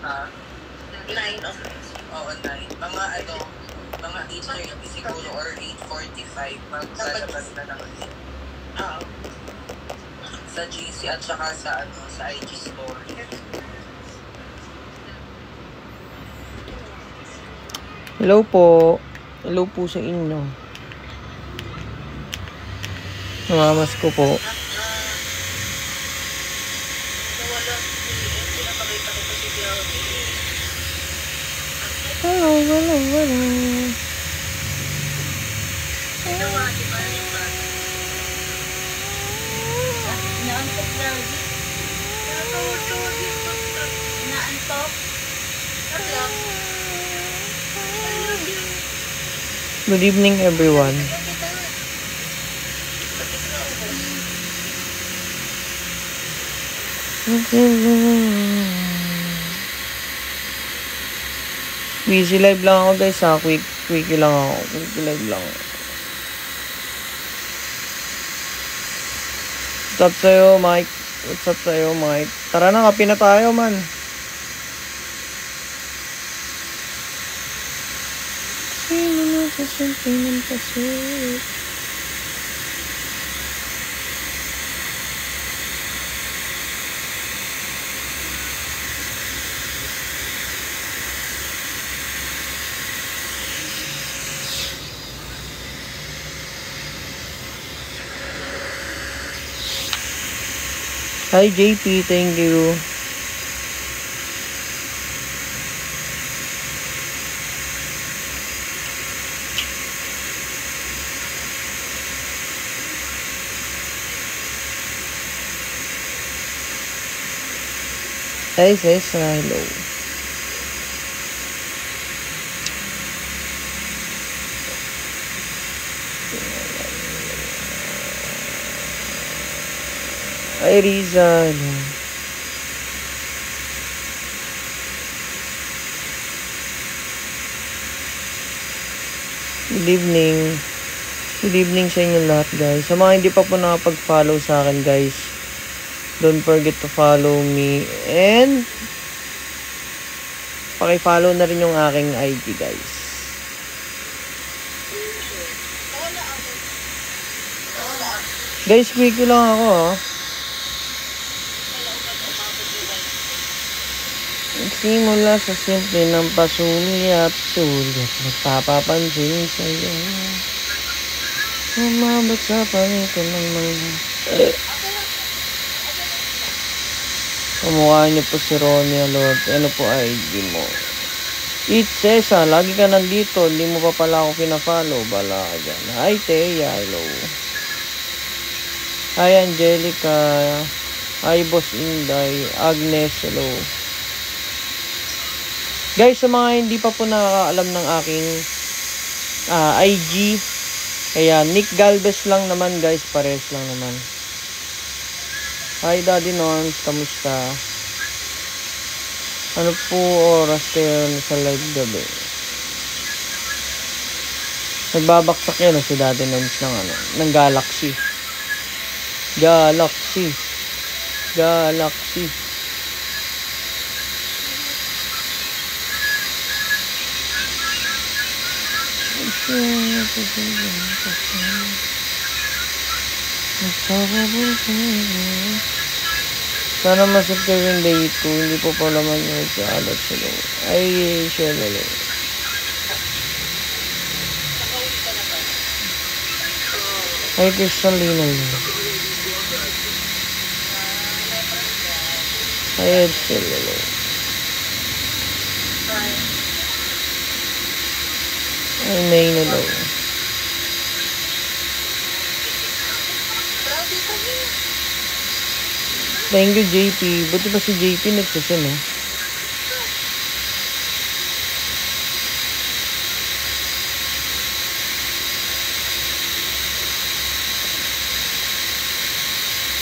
Ha? 9 of Oo, 9. Mga 8:30 siguro or 8:45 maglalabas na ng Oo. sa GC at saka sa IG story. Hello po. Hello po sa inyo. Namamas ko po. Nawala. Pinapakita ko pa si Biawi. Wala. Ginawa, di ba? Inaantok daw. Inaantok? Good evening, everyone. Busy live lang ako guys ha. Quickie lang ako. Quickie live lang. What's up sa'yo, Mike? What's up sa'yo, Mike? Tara na, kape na tayo, man. Sino na sa ng pasok? Hi JP, thank you. Hey sis, hello. Hi Riza, hello. Good evening. Good evening sa inyo lahat guys. Sa mga hindi pa po nakapag-follow sa akin guys, don't forget to follow me and paki-follow na rin yung aking IG guys. Guys, quick lang ako ha. Nagsimula sa simple ng pasulyat-sulyat, nagpapapansin sa'yo. Umabot sa panito ng mga... Kumukha niyo po si Ronnie Alot. Ano po IG mo? It's Cesa, lagi ka nandito. Hindi mo pa pala ako pina-follow. Bala ka dyan. Hi, Teya. Hello. Hi, Angelica. Hi, Boss Inday. Agnes. Hello. Guys, sa mga hindi pa po nakakaalam ng aking IG, kaya Nick Galvez lang naman guys. Pares lang naman. Hi, Daddy Norms. Kamusta? Ano po oras kayo sa live gabi? Nagbabaksak yan si Daddy Norms ng Galaxy. Galaxy. Sana masubscribe yung day 2. Hindi po pala man yung alot sila. Ay, share lalo. Ay, Christian Lina yun. Ay, share lalo. Ay, may na daw. Thank you, JP. Buti pa si JP nagsasin, eh.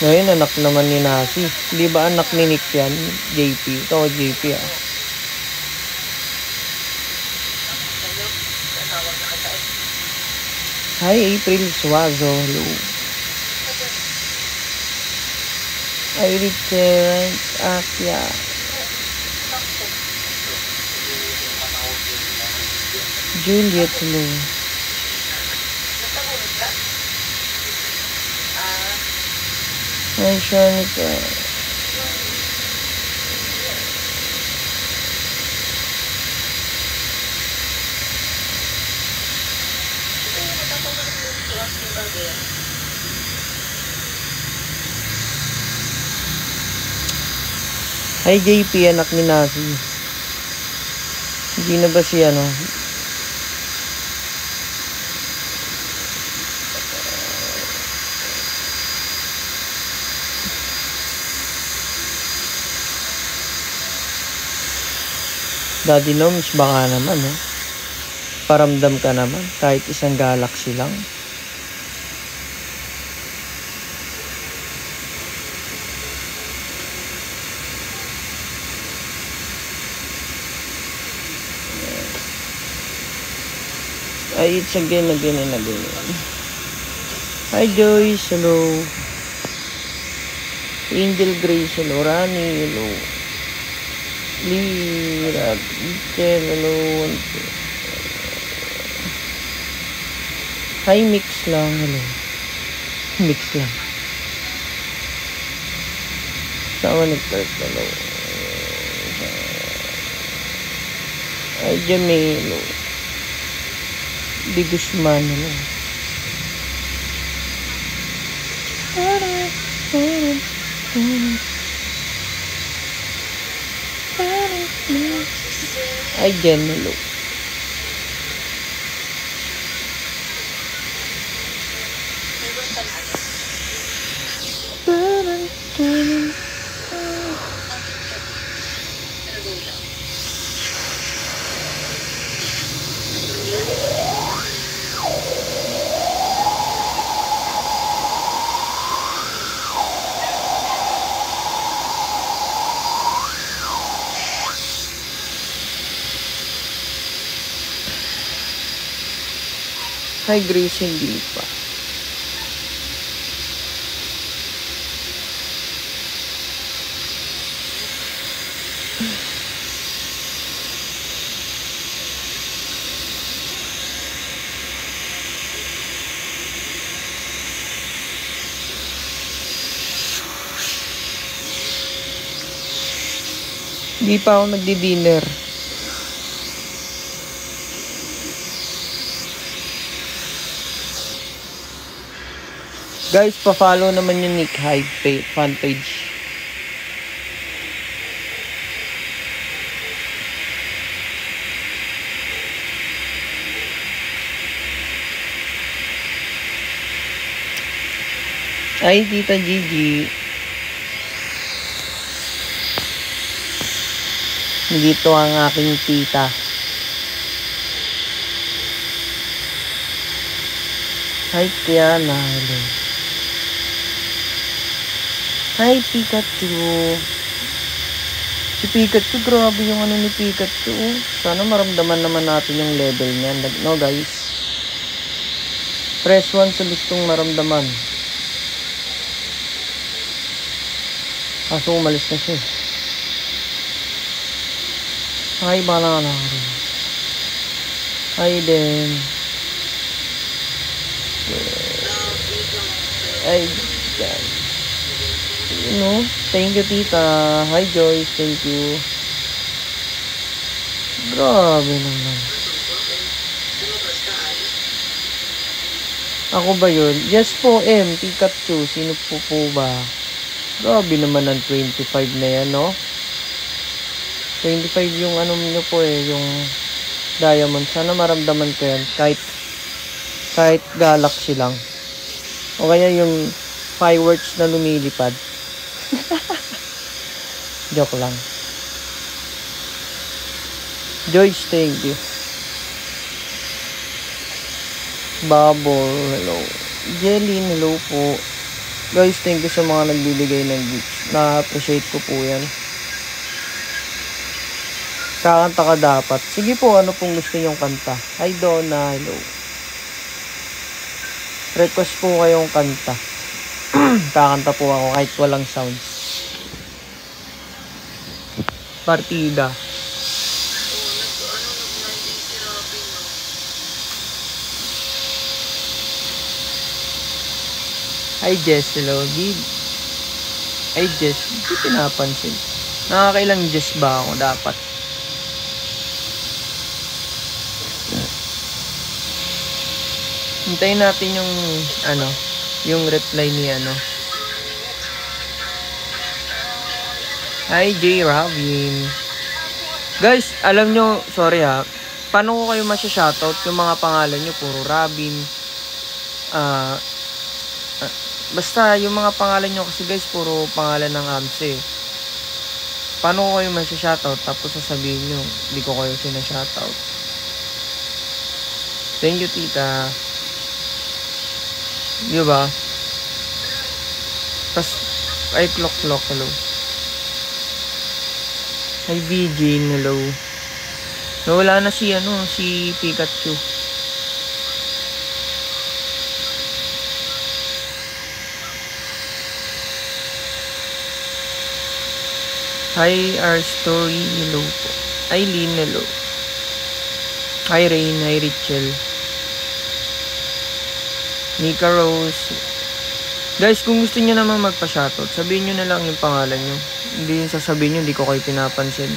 Ngayon, anak naman ni Nasi. Di ba anak ni Nick yan? JP. Ito, JP, ah. Hi, April Suazo. Hello. Hi, Richard Akia. Juliet, hello. Hi, Shanika. Hi, JP, anak ni Nasi. Hindi na ba si ano? Daddy Noms, baka naman, eh. Paramdam ka naman, kahit isang galaxy lang. Ay, it's again. Hi, Joyce, hello. Angel Grace, hello. Rani, hello. Lira, Michelle, hello. Hi, Mix lang, hello. Mix lang. Sama nag-start, hello. Hi, Jamie, hello. Di Guzman, hello. Hi, Jen, hello. Hi, Grace, hindi pa. Hindi pa ako nagdi-dinner. Guys, pa-follow naman yung Nick Hyde fan page. Ay, Tita Gigi. Dito ang aking tita. Hi, Kiana. Hello. Hi, Pikachu. Si Pikachu, grabe yung ano ni Pikachu. Sana maramdaman naman natin yung level niyan. No, guys. Press 1 sa gustong maramdaman. Kaso umalis na siya. Hi, Banana. Hi, Den. Ay, God. You know, thank you, Tita. Hi, Joyce. Thank you. Grabe naman. Ako ba yun? Yes po, M. Pikachu. Sino po ba? Grabe naman ang 25 na yan, no? 25 yung ano nyo po eh, yung diamond. Sana maramdaman ko yan. Kahit galaxy lang. O kaya yung fireworks na lumilipad. Joke lang. Joyce, thank you. Bubble, hello. Jelly, hello po. Guys, thank you sa mga nagbibigay ng gifts. Na-appreciate ko po yan. Kakanta ka dapat. Sige po, ano pong gusto nyong kanta? Hi, Donna, hello. Request po kayong kanta. Kakanta po ako kahit walang sounds. Partida. Hi Jess, hello. Ay Jess, hindi pinapansin. Nakakailang Jess ba ako dapat? Hintayin natin yung yung reply ni Hi J. Robin. Guys, alam nyo, sorry ha, paano ko kayo masya-shoutout? Yung mga pangalan nyo, puro Robin. Basta, yung mga pangalan nyo kasi guys, puro pangalan ng AMSE. Paano ko kayo masya-shoutout? Tapos sasabihin nyo, hindi ko kayo sinashoutout. Thank you, tita. Diba? Tapos, ay, clock, hello. Hi, VJ, hello. Nawala na si Pikachu. Hi, our story, hello po. Eileen, hello. Hi, Rain, hi, Richel. Nika Rose. Guys, kung gusto niyo naman magpa-shoutout, sabihin niyo na lang yung pangalan niyo. Hindi yung sasabihin niyo, hindi ko kayo pinapansin.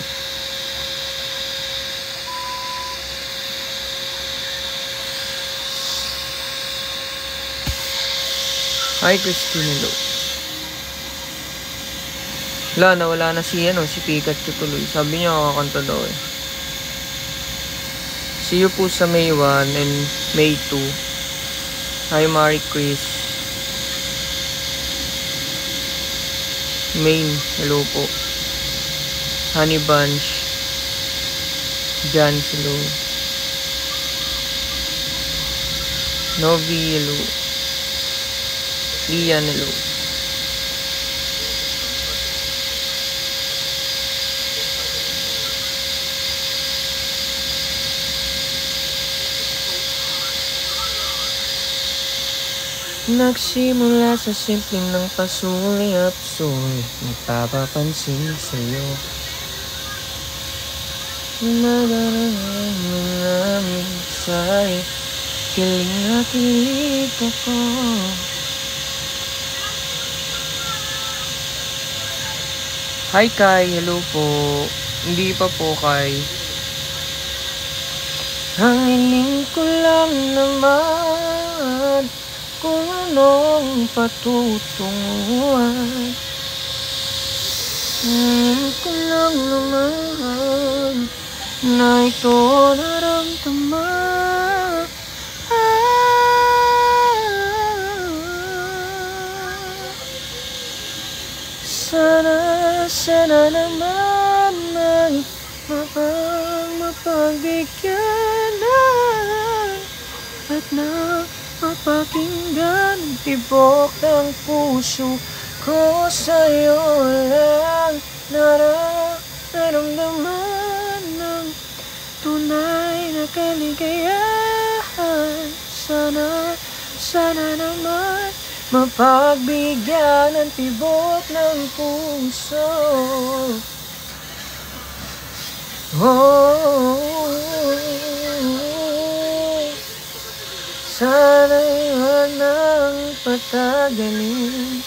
Hi, Christine, hello. Wala na si Pikachu tuloy. Sabi niya kakanta daw eh. See you po sa May 1 and May 2. Hi, Marie Chris. Main, hello po. Honey Bunch. Jan, hello. Novi, hello. Lian, hello. Nagsimula sa simpleng ng pasulit-sulit, nagpapapansin sa'yo. Nadaraan mo namin sa'yo, kiling at kilig ako. Hi Kai, hello po. Hindi pa po Kai. Ang hiling ko lang naman kung anong patutunguhan. Ko lang naman na ito naramdaman. Sana naman may mapagbigyan at mapakinggan tibok ng puso ko sa'yo lang nararamdaman ng tunay na kaligayahan. Sana naman mapagbigyan ng tibok ng puso. Sana'y huwag nang patagalin.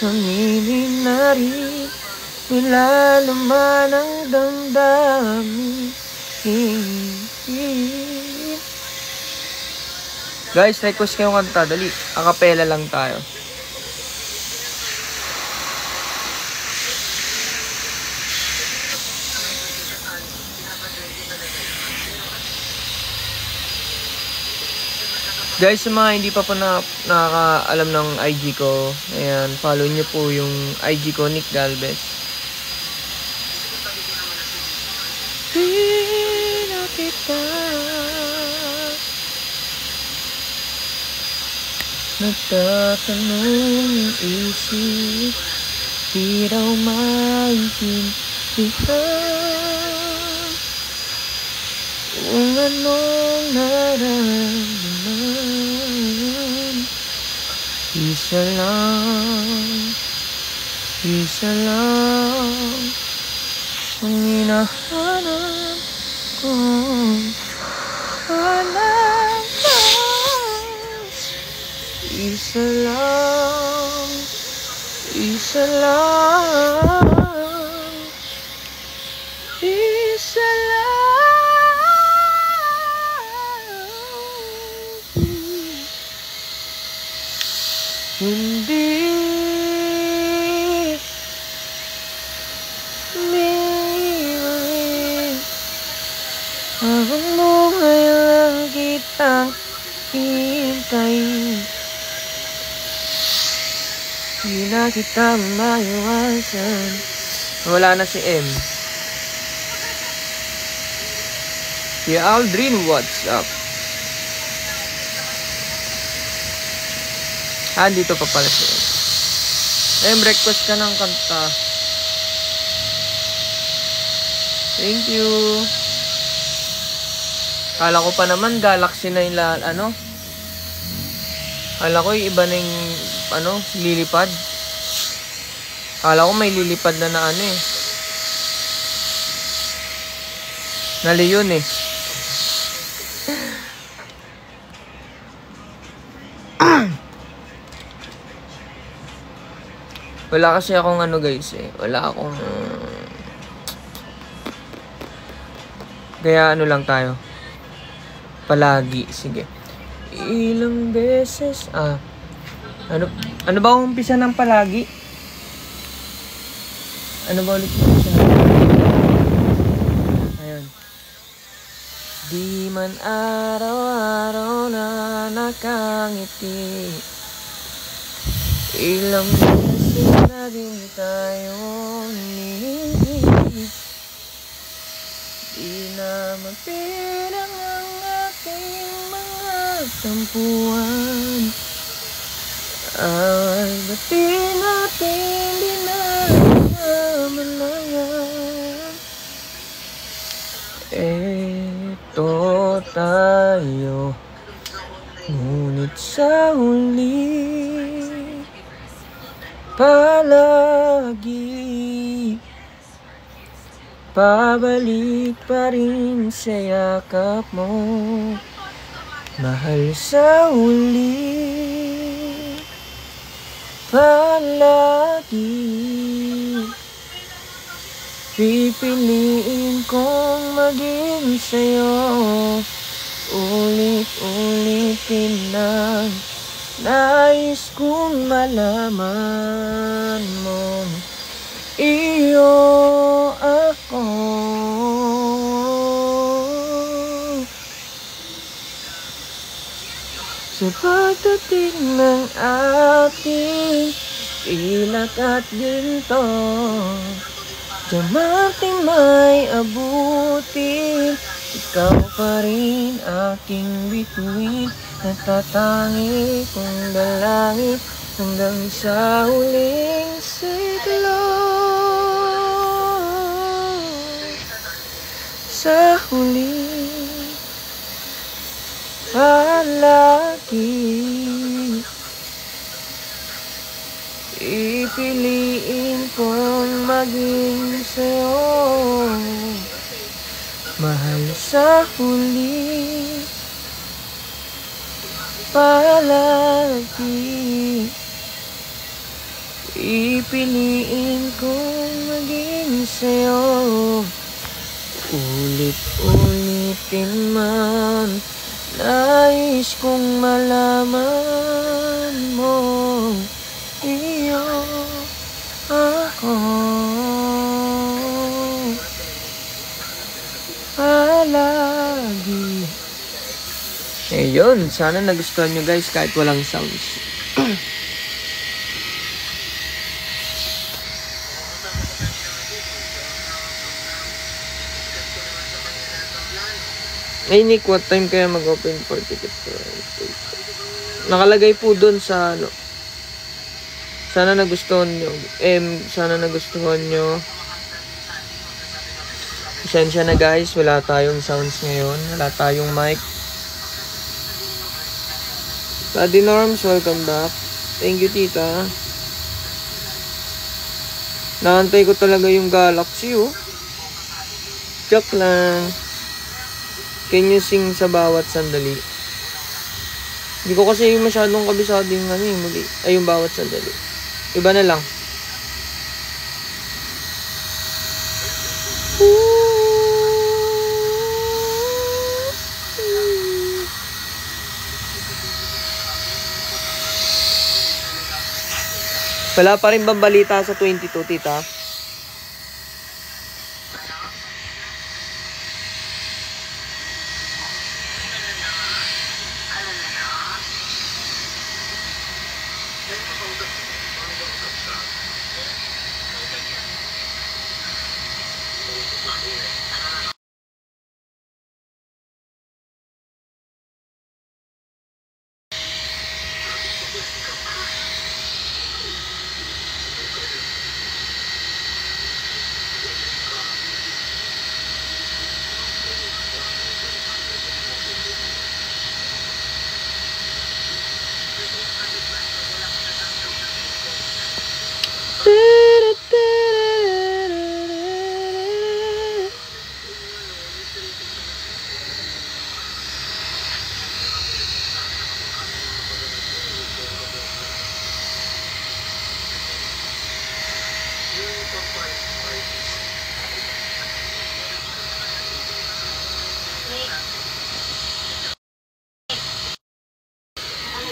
Aminin na rin nilalaman ang damdamin. Guys, request kayong kanta. Dali, acapella lang tayo. Guys, sa mga hindi pa po nakakaalam ng IG ko, ayan, follow nyo po yung IG ko, Nick Galvez. Di na kita nagtatanong isip, di raw maintindihan kung anong nararamdaman. Isa lang ang hinahanap ko. Alam mo, Isa lang, isa lang, isa lang. Hindi umiiwan. Habang buhay lang kitang hintayin. Di na kita maiwasan. Wala na si M. Si Aldrin, what's up? Dito pa pala si M. Request ka ng kanta. Thank you. Kala ko pa naman Galaxy na yung ano. Kala ko yung iba na yung lilipad. Kala ko may lilipad na ano eh. Na Leon eh. Wala kasi akong guys eh. Wala akong... Kaya lang tayo. Palagi. Sige. Ilang beses... Ano ba ang umpisa ng palagi? Ano ba ulit yung umpisa ng palagi? Ayun. Di man araw-araw na nakangiti. Ilang beses na din tayong nihihit. Di na mapilang ang aking mga tampuan. Ay, ba't di natin dinamalayan? Eto tayo, ngunit sa huli palagi pabalik pa rin sa yakap mo. Mahal sa huli palagi pipiliin kong maging sa'yo. Ulit-ulitin lang, nais kong malaman mo, iyo ako. Sa pagdating ng ating pilak at ginto, diamanting may abutin, ikaw pa rin aking bituin, natatangi kong dalangin hanggang sa huling siglo. Sa huli palagi ipiliin kong maging sa'yo. Mahal sa huli palagi ipiliin kong maging sa'yo. Ulit-ulitin man, nais kong malaman mo, iyo ako. Palagi. Yun, sana nagustuhan nyo guys kahit walang sounds. Hey Nick, what time kaya mag-open for ticket? Nakalagay po dun sa ano. Sana nagustuhan nyo. Sana nagustuhan nyo. Pasensya na guys, wala tayong sounds ngayon. Wala tayong mic. Daddy Norms, welcome back. Thank you tita. Naantay ko talaga yung Galaxy oh. Joke lang. Can you sing sa bawat sandali? Hindi ko kasi masyadong kabisado yung ano eh, muli. Ay, yung bawat sandali. Iba na lang. Wala pa rin bang balita sa 22, tita?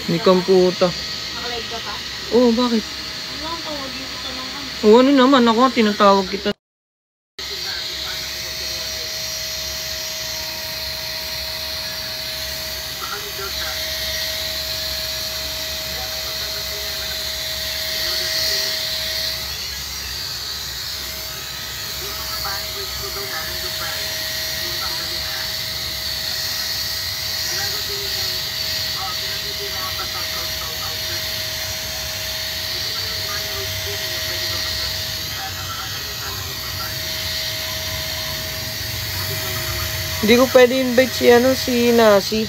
Hindi kang puta. Nakalive ka pa? Oo, bakit? Ano ang tawag dito sa mga? Oo, ano naman ako, tinatawag kita. Hindi ko pwede invite si Nasi.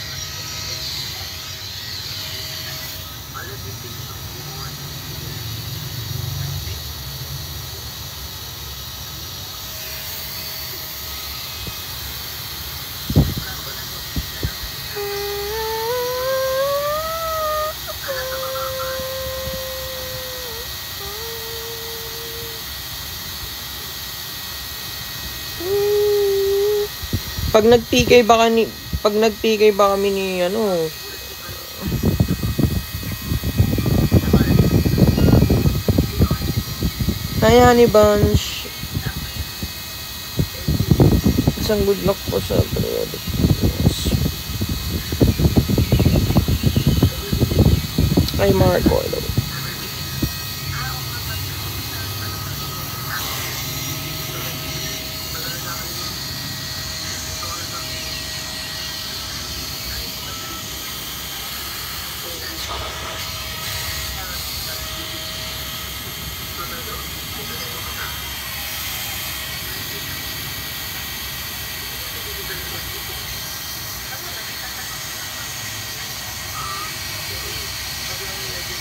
Pag nag-PK ba kami ni ano, hi Honey Bunch. Isang good luck po sa periodic. Hi Marco. Hello.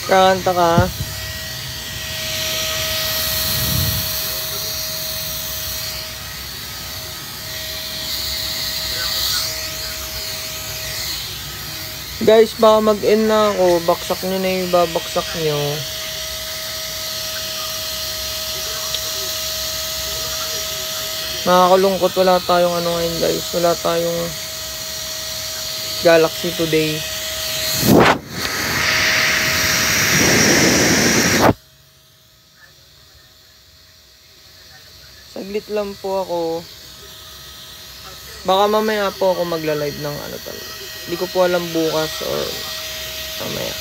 Kakanta ka? Guys, baka mag-end na ako. Baksak nyo na yung babaksak nyo. Nakakalungkot. Wala tayong ano ngayon guys. Wala tayong Galaxy today. Saglit lang po ako. Baka mamaya po ako magla-live ng ano talaga. Hindi ko po alam bukas or mamaya.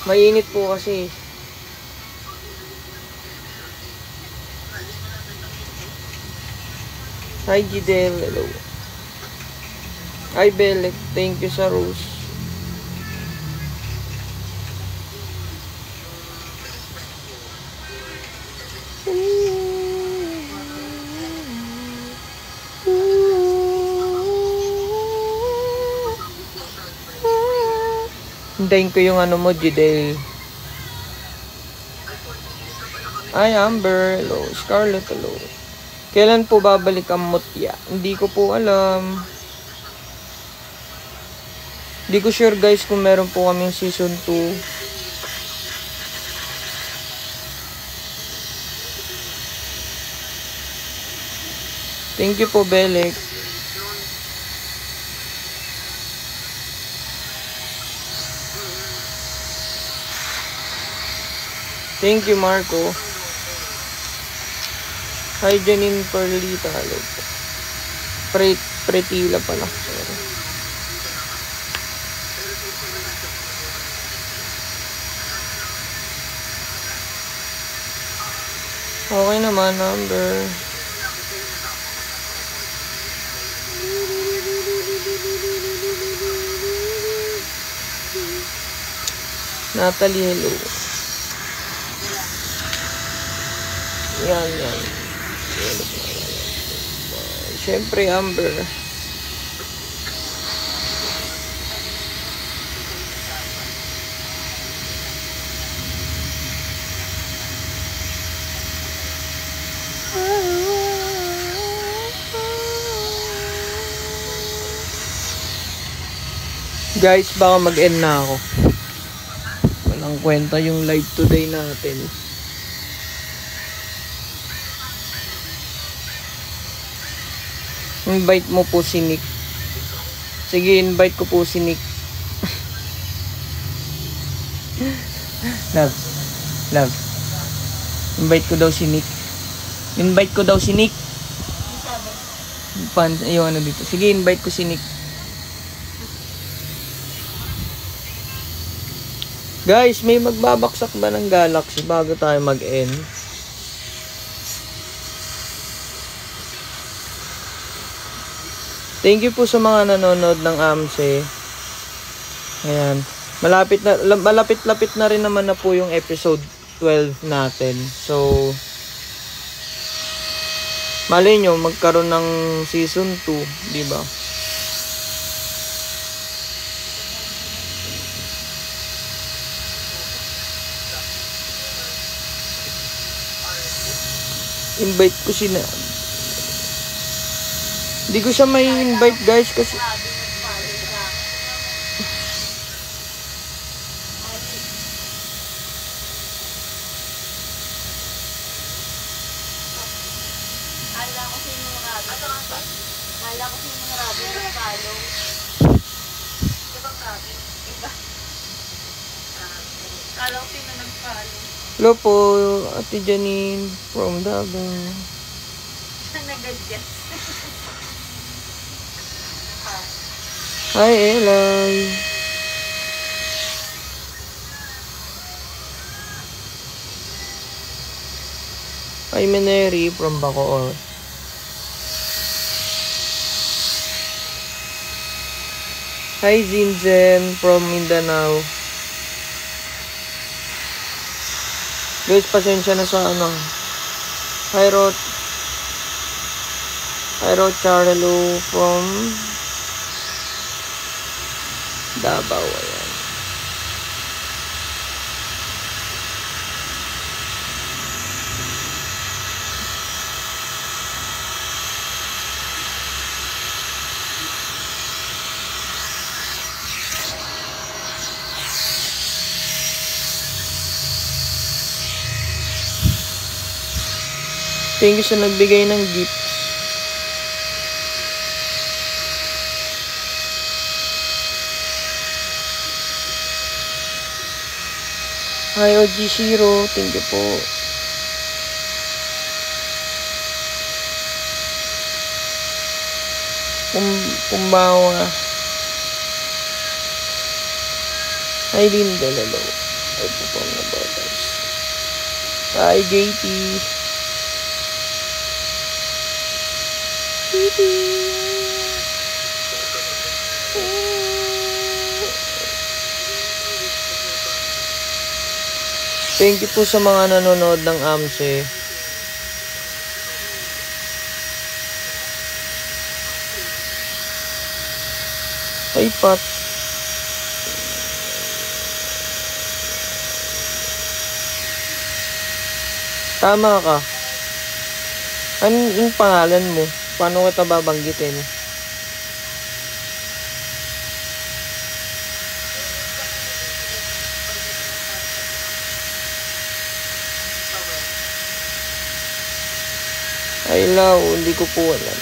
Mainit po kasi. Hi Gidel, hello. Hi Belek, thank you sa rose. Hintayin ko yung ano mo, Gidel. Ay, Amber. Hello. Scarlett, hello. Kailan po babalik ang mutya? Hindi ko po alam. Hindi ko sure guys kung meron po kaming season 2. Thank you po, Belek. Thank you, Marco. Hi, Janine Perlita. Hello po. Pretila pala. Sorry. Okay naman, Amber. Natalie, hello. Yan. Siyempre, Amber. Guys, baka mag-end na ako. Walang kwenta yung live today natin. Invite mo po si Nick. Sige, invite ko po si Nick. Love. Invite ko daw si Nick. Yung ano dito. Sige, invite ko si Nick. Guys, may magbabaksak ba ng Galaxy bago tayo mag-end? Thank you po sa mga nanonood ng AMSE. Ayan. Malapit-lapit na rin naman na po yung episode 12 natin. So, malay nyo, magkaroon ng season 2, di ba? Invite ko sila. Hindi ko siya may invite guys kasi hello po, Ate Janine from Davao. Hi, Eli. Hi, Meneri from Bacoor. Hi, Zinzen from Mindanao. Guys, pasensya na sa ano. Hi, Charlo from Davao. Ayan. Thank you sa nagbigay ng gift. Hi, OG0. Thank you po. Pumbawa. Hi, Linda. Hello. Ay po po mga batas. Hi, JT. Thank you po sa mga nanonood ng AMSE. Ay, Pat. Tama ka. Ano yung pangalan mo? Paano kita babanggitin? Ay, Lau, hindi ko po alam.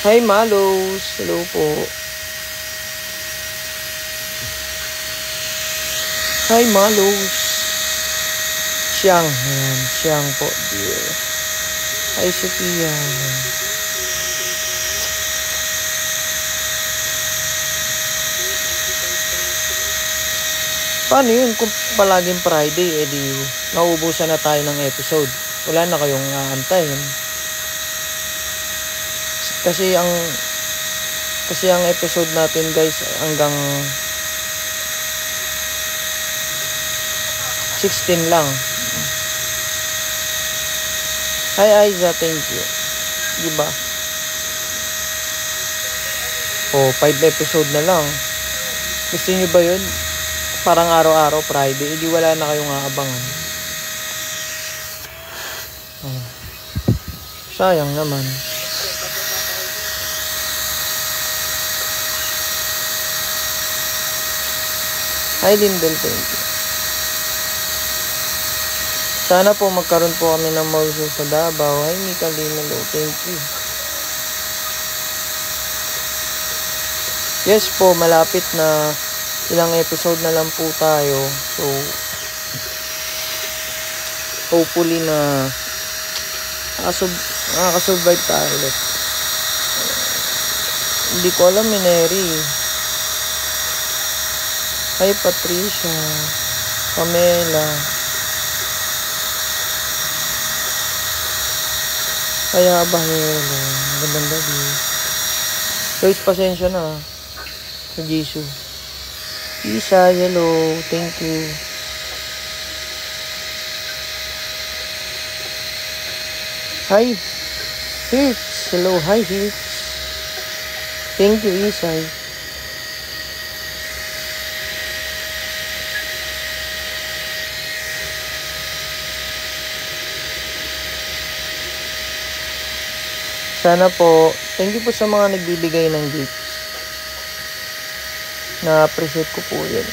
Hi, Malos. Hello po. Hi, Malos. Siyang. Ayan, siyang po, dear. Hi, Sophia. Paano yun? Kung palaging Friday, edi nauubusan na tayo ng episode. Wala na kayong aantayin. Kasi ang episode natin, guys, hanggang 16 lang. Hi, Aiza, thank you. Diba? 5 episode na lang. Gusto niyo ba yun? Parang araw-araw Friday, hindi wala na kayong aabangan. Sayang naman. Hi, Lindel, thank you. Sana po magkaroon po kami ng mall show sa Davao. Hi, Mika Linalo, thank you. Yes po, malapit na. Ilang episode na lang po tayo. So, hopefully na makakasurvive tayo ulit. Hindi ko alam, Mineri. Hi, Patricia. Pamela. Kaya ba, hello. Magandang gabi. Guys, pasensya na. Sa Jesus. Isa, hello. Thank you. Hi, Hits. Hello, hi, Hits. Thank you, Isay. Sana po, thank you po sa mga nagbibigay ng gifts. Na-appreciate ko po yun.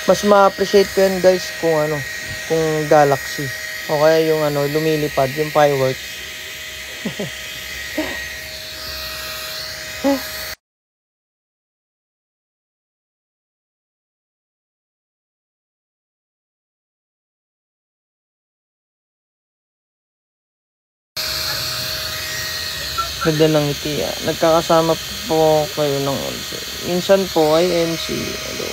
Mas ma-appreciate ko yan, guys, kung galaxy. O kaya yung lumilipad, yung fireworks. Ganda ng ngiti. Nagkakasama po kayo ng minsan po ay MC. Hello.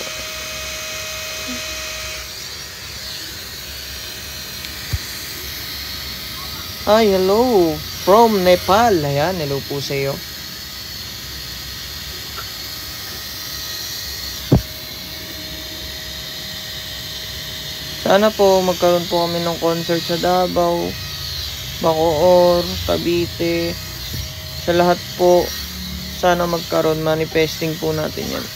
Ay, hello. From Nepal. Ayan, hello po sa iyo. Sana po magkaroon po kami ng concert sa Davao, Bacoor, Cavite. Sa lahat po, sana magkaroon, manifesting po natin yan.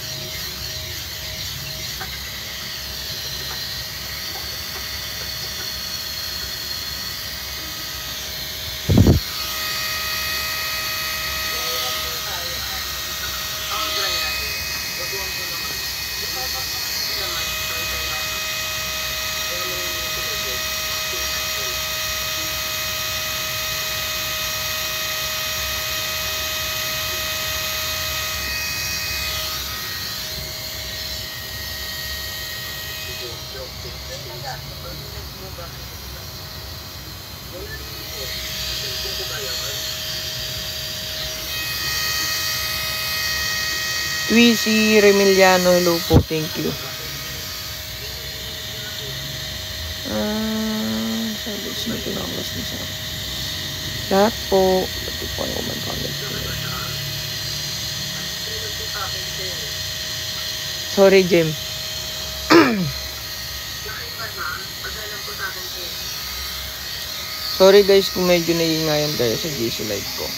Twisi Remiliano, hello po, thank you. Sabi, sino pinakamas niya sa lahat po. Pati po ang umagamit. Sorry, Jem. Sorry guys kung medyo naiingayan kayo sa GC Live ko.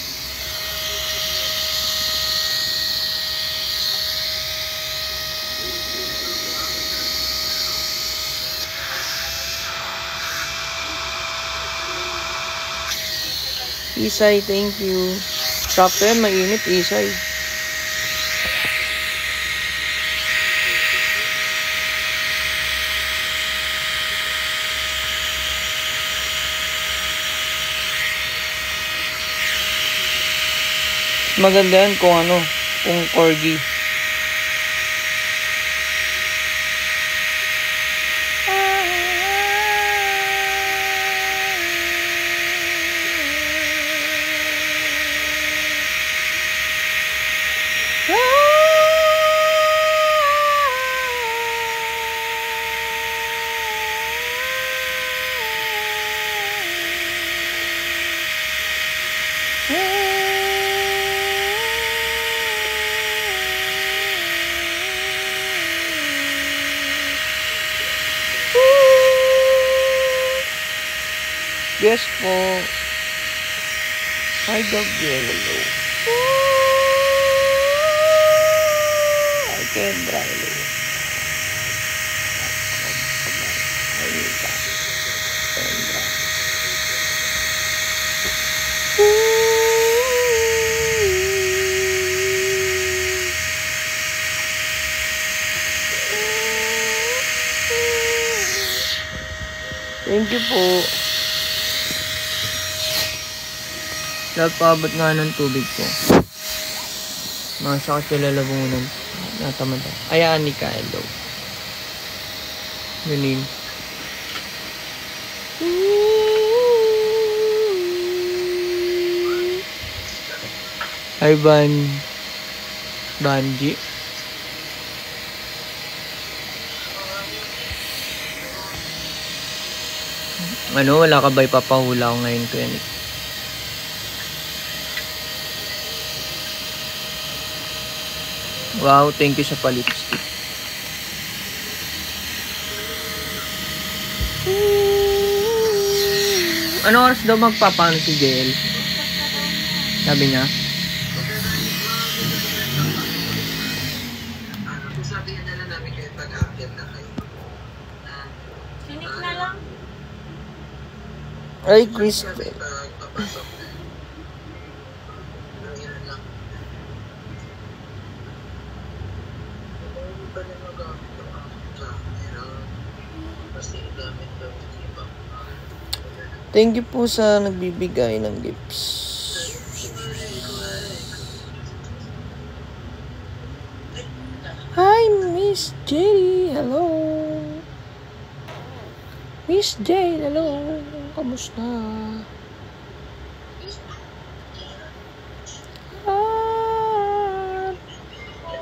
Isay, thank you. Sakto yan, mainit, Isay. Maganda yan kung ano, kung corgi. Yes po. Hi, Gabriel. Hello. Hi, Kendra. Hello. Kendra. Thank you po. Nagpaabot nga ng tubig ko. Nasa kasi lalabunan. Natamad ako. Ayaan ni Hello. Ganin. Hi, Banji. Ano, wala ka ba ipapahula ko ngayon, Kuya Nick? Wow, thank you sa palipstick. Ano oras daw magpapano si JL? Sabi niya? Sabihin na lang namin kayo pag-update na kayo. Sinik na lang. Ay, Chris. Papasok na. Ayun lang. Hindi pa rin magamit yung camera. Kasi gamit daw yung iba. Thank you po sa nagbibigay ng gifts. Hi, Miss Jade. Hello. Miss Jade, hello. Kamusta?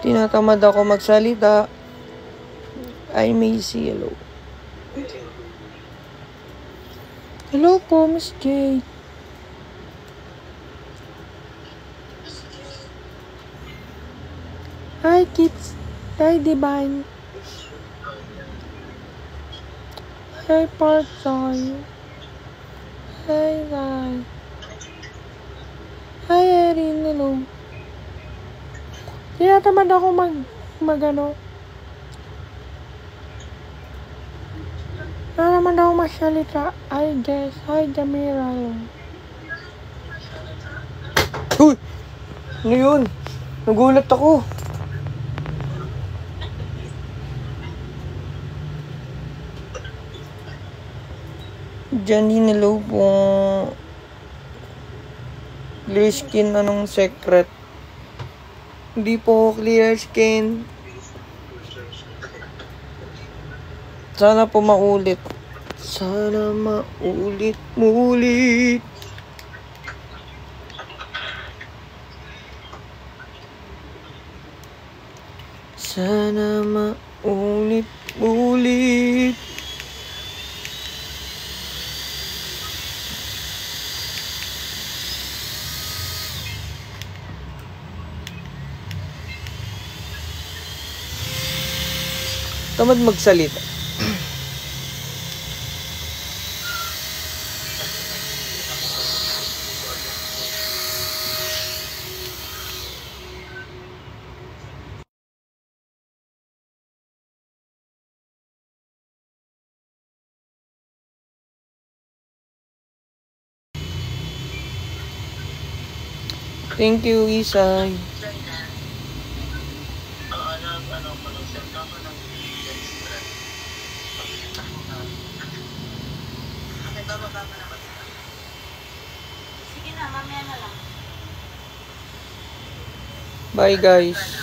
Tinatamad ako magsalita. Ay, Macy, hello. Hello po, Miss Jade. Hi, kids. Hi, Divine. Hi, Part-time. Hi, guys. Hi, Erin. Hello. Tinatamad ako mag-ano. Tinatamad ako magsalita. Hi, Jess. Hi, Jamira. Uy! Ano yun? Nagulat ako. Janine, hello po. Clear skin, anong secret? Hindi po clear skin. Sana po maulit. Sana maulit. Sana maulit. Tamad magsalita. Thank you, Isay. Join na. Pag-send ako ng extra. Pag-send ako na. Okay, bababa mo na. Sige na, mamaya na lang. Bye, guys.